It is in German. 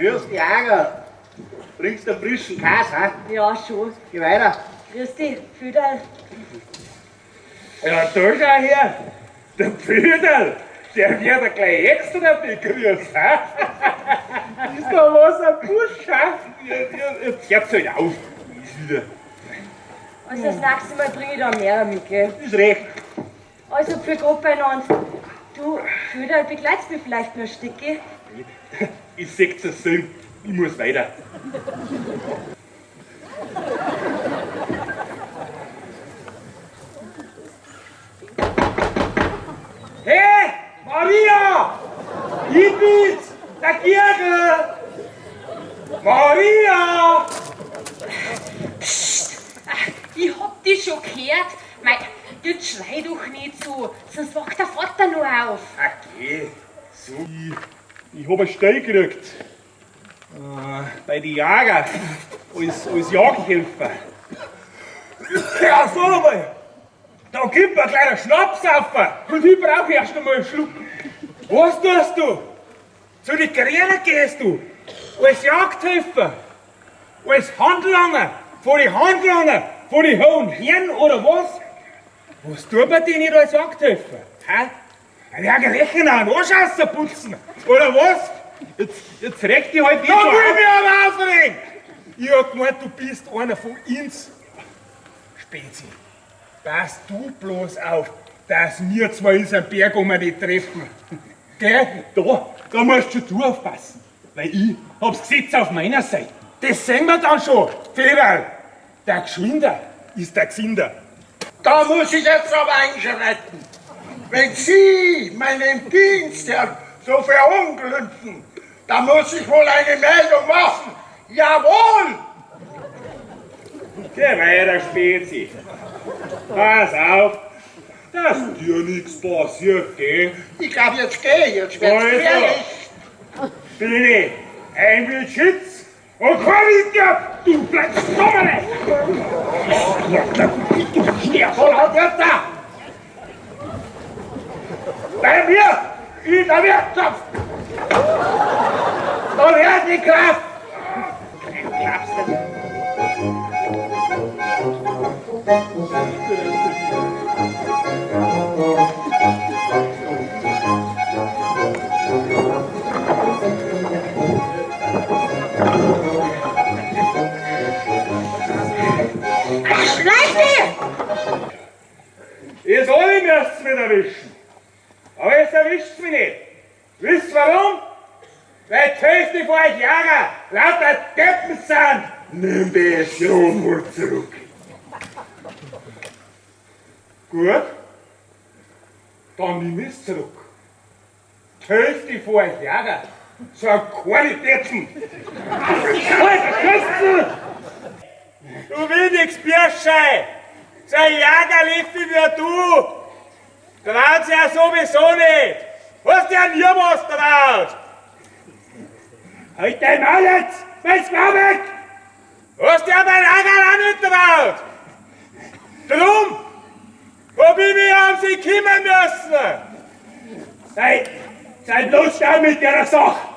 Grüß dich, Jager. Bringst du frischen Käse, ha? Ja, schon. Geh weiter. Grüß dich, Füderl. Ja, da schau her. Der Pöderl, der wird ja gleich jetzt noch begrüßt, ha? Ist da was, ein Busch, ha? Jetzt hört's halt auf. Ist wieder. Also das nächste Mal bringe ich da mehr mit, gell? Ist recht. Also für Gott beieinander. Du, Füderl, begleitst mich vielleicht noch ein Stückchen? Ich seh's es so. Ich muss weiter. Hey, Maria! Ich bin's, der Kirche! Maria! Ich hab dich schon gehört. Mei, jetzt schrei doch nicht so, sonst wacht der Vater noch auf. Okay, so. Ich hab einen Stell gekriegt. Bei den Jäger. Als Jagdhelfer. Ja, so mal. Da gibt ein kleiner Schnaps auf. Und ich brauch erst einmal einen Schluck. Was tust du? Zu den Kriegern gehst du? Als Jagdhelfer? Als Handlanger? Von den Handlangern? Von den hohen Herren oder was? Was tut man denn nicht als Jagdhelfer? Hä? Ja, gleich einen Arsch putzen. Oder was? Jetzt reg dich halt nicht so auf. Da will ich mich aber aufregen! Ich hab gemeint, du bist einer von uns. Spezi, pass du bloß auf, dass wir zwei unseren Berg nicht treffen. Gell? Da musst schon du aufpassen. Weil ich hab's Gesetz auf meiner Seite. Das sehen wir dann schon, Federl. Der Geschwinder ist der Gesinder. Da muss ich jetzt aber einschreiten. Wenn Sie meinen Dienst so verunglückten, da muss ich wohl eine Meldung machen. Jawohl! Geh weiter, Spezi. Pass auf, dass dir nichts passiert, gell? Ich glaube, jetzt gehe ich, jetzt wird's Also. gefährlich. Bitte, ein Wildschütz und komm ich dir, du bleibst Dummere! Hier, voll auf jetzt da! Bei mir in der Wirtschaft! Da wird die Kraft! Glaubst du? Ihr alle müsst's mich erwischen. Aber jetzt erwischt's mich nicht. Wisst ihr warum? Weil die Hälfte von euch Jäger lauter Deppen sind. Nimm das sofort zurück. Gut. Dann nimm es zurück. Die Hälfte von euch Jäger sind keine Deppen. Alter, Christen! Du windigst Bierschei! So ein Jägerliffi wie du! Traut sich ja sowieso nicht! Hast du ja nie was traut! Halt dein Maul jetzt! Wenn's Frau weg! Hast du ja mein Jäger auch nicht traut! Drum hab ich mich um sie kümmern müssen! Seid bloß schnell mit der Sache!